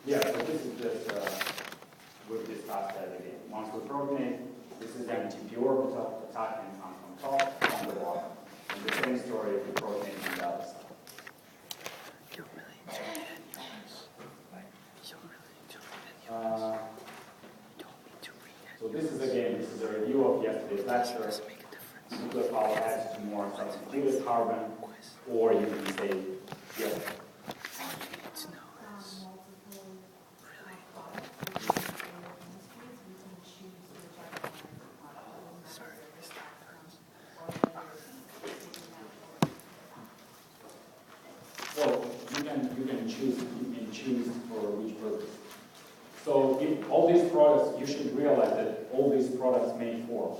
Yeah, so this is just, we've discussed that again. Once we protonate, this is MTP orbital, attack can come from top, from the bottom. And the same story if we protonate on the other side. So this is again, this is a review of yesterday's lecture. Nuclear power adds to more substituted carbon, or you can say, yes. Well, you can choose for which purpose. So if all these products, you should realize that all these products may form.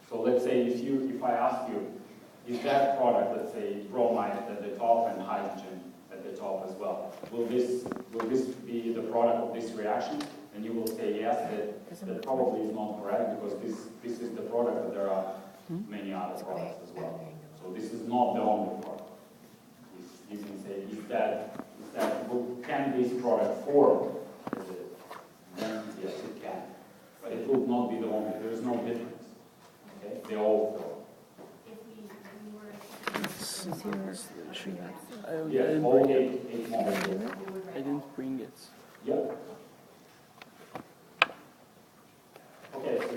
So let's say if I ask you, is that product, let's say bromide at the top and hydrogen at the top as well, will this be the product of this reaction? And you will say yes, that probably is not correct because this is the product, but there are many other products as well. So this is not the only product. You can say, can this product form? Then yes, it can. But it will not be the only, there is no difference. Okay? They all form. Yes, all eight molecules. I didn't bring it. Yeah. Okay, so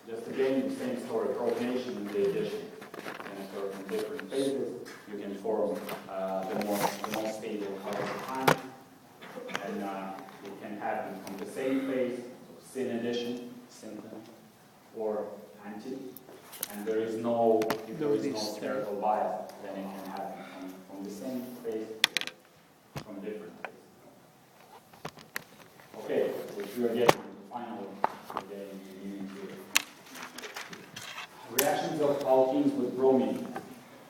just again, the same story, protonation and the addition. Can occur in different phases. You can form the most stable carbon. And it can happen from the same phase, so syn addition, or anti. And there is no, if there is no spherical bias, then it can happen from the same phase, from different phases. Okay, so if you are getting to final, reactions of alkenes with bromine.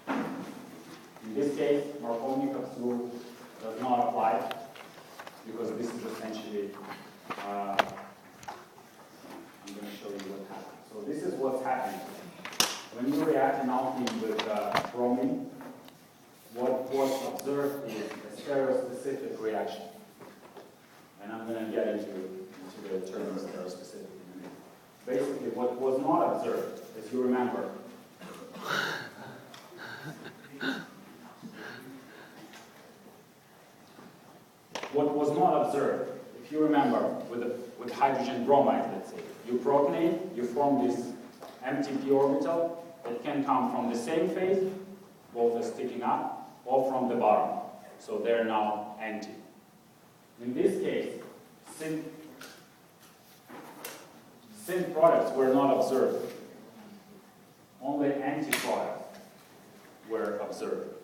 In this case, Markovnikov's rule does not apply because this is essentially, I'm going to show you what happens. So this is what's happening. When you react an alkene with bromine, what was observed is a stereospecific reaction. And I'm going to get into the term stereospecific in a minute. Basically, what was not observed, as you remember, what was not observed, if you remember, with hydrogen bromide, let's say, you protonate, you form this MTP orbital. It can come from the same phase, both are sticking up, or from the bottom. So they're now anti. In this case, syn products were not observed. Only anti-products were observed.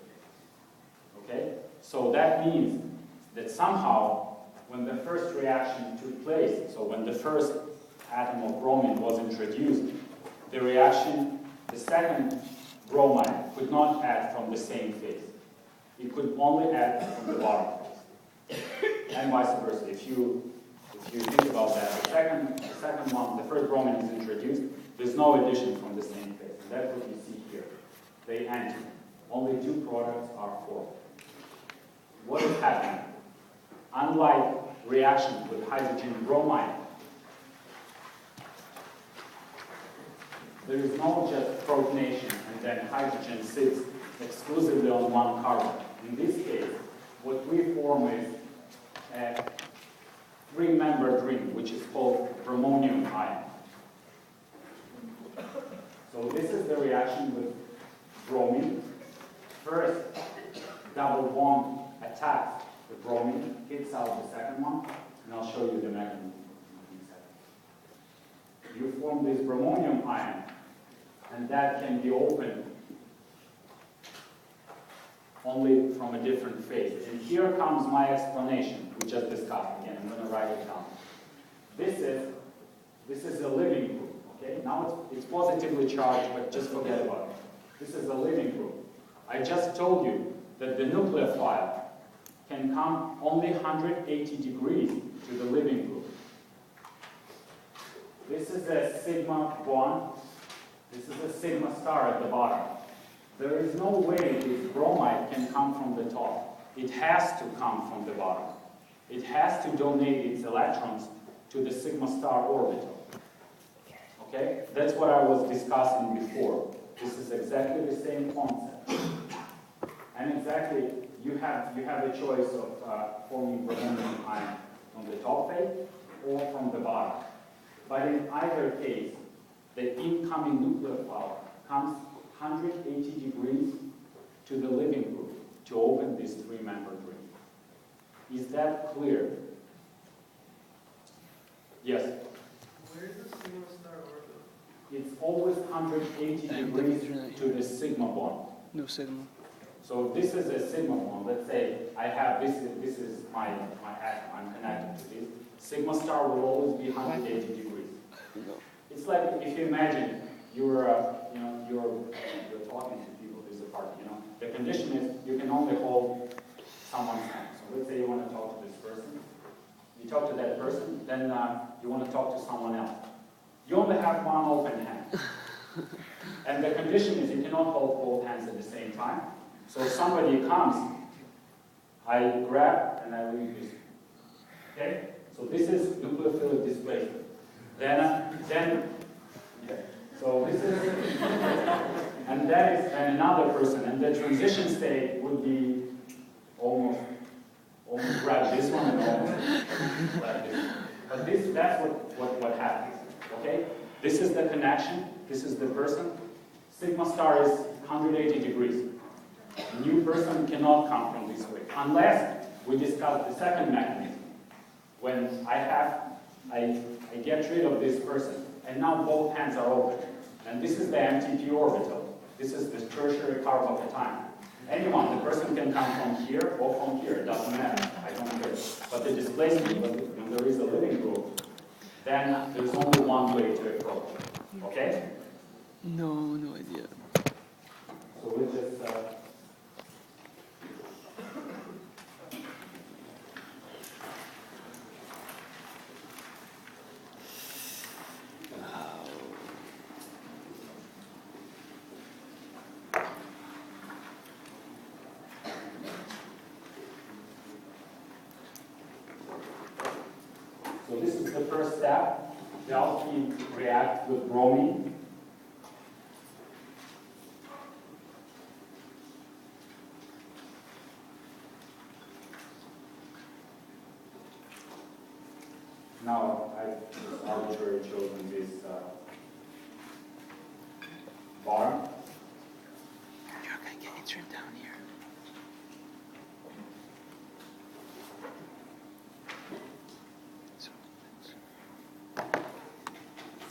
Okay? So that means that somehow, when the first reaction took place, so when the first atom of bromine was introduced, the reaction, the second bromide could not add from the same phase. It could only add from the bottom phase. And vice versa. If you think about that, the second one, the first bromine is introduced, there's no addition from the same phase. And that's what you see here. They anti. Only two products are formed. What is happening? Unlike reactions with hydrogen bromide, there is no just protonation and then hydrogen sits exclusively on one carbon. In this case, what we form is a three-membered ring, which is called bromonium ion. So this is the reaction with bromine. First, double bond attacks the bromine, hits out the second one, and I'll show you the mechanism in a second. You form this bromonium ion, and that can be opened only from a different phase. And here comes my explanation, we just discussed. Again, I'm going to write it down. This is a living group. Okay, now it's positively charged, but just forget about it. This is a living group. I just told you that the nucleophile can come only 180 degrees to the living group. This is a sigma bond. This is a sigma star at the bottom. There is no way this bromide can come from the top. it has to come from the bottom. It has to donate its electrons to the sigma star orbital. Okay? That's what I was discussing before. This is exactly the same concept. And exactly, you have a choice of forming bromonium ion from the top plate or from the bottom. But in either case, the incoming nucleophile comes 180 degrees to the living group to open this three-membered ring. Is that clear? Yes? Where is the sigma star orbital? It's always 180 degrees to the sigma bond. No sigma. So this is a sigma bond. Let's say I have this is my atom. I'm connected to this. Sigma star will always be 180 degrees. It's like if you imagine you're talking to people. There's a party. The condition is you can only hold someone's hand. So let's say you want to talk to this person. You talk to that person, then you want to talk to someone else. You only have one open hand. And the condition is you cannot hold both hands at the same time. So if somebody comes, I grab and I leave this. Okay? So this is nucleophilic displacement. So this is, and that is another person, and the transition state would be almost grab this one and almost grab this one. But that's what happens. Okay? This is the connection. This is the person. Sigma star is 180 degrees. A new person cannot come from this way unless we discuss the second mechanism. When I get rid of this person, and now both hands are open. And this is the pt2 orbital. This is the tertiary carbocation. Anyone, the person can come from here or from here. It doesn't matter. I don't care. But the displacement, when there is a living group, then there's only one way to approach. Okay? No idea. So we'll just... So this is the first step. The alkene reacts with bromine. Now I've arbitrarily chosen this bar. You're gonna get it trimmed down here.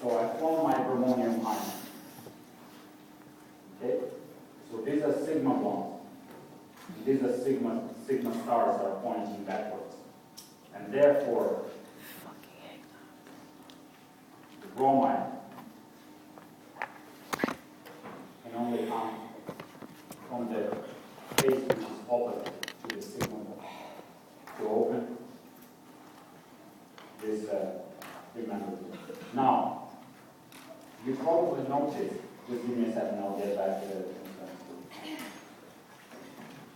So I form my bromonium ion. Okay? So these are sigma bonds. And these are sigma stars are pointing backwards. And therefore, the bromide can only come from the face which is opposite to the sigma bond to open this remember. Now, you probably noticed, just give me a second, I'll get back to the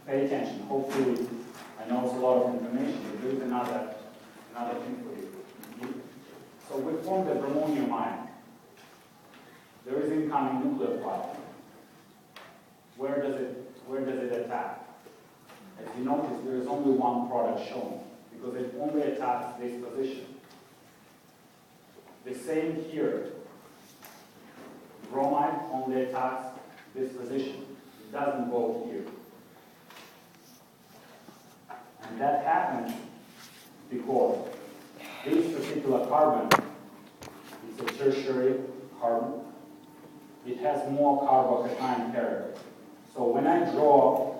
pay attention. Hopefully, I know it's a lot of information, but there's another thing for you. So we formed the bromonium ion. There is incoming nucleophile. Where does it attack? As you notice, there is only one product shown, because it only attacks this position. The same here. Bromide only attacks this position. It doesn't go here. And that happens because this particular carbon is a tertiary carbon. It has more carbocation character. So when I draw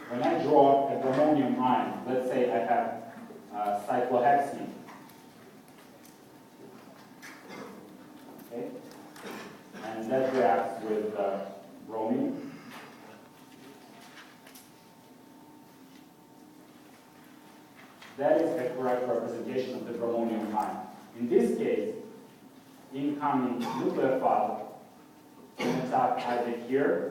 a bromonium ion, let's say I have cyclohexene. Okay? And that reacts with bromine. That is the correct representation of the bromonium ion. In this case, incoming nucleophile can attack either here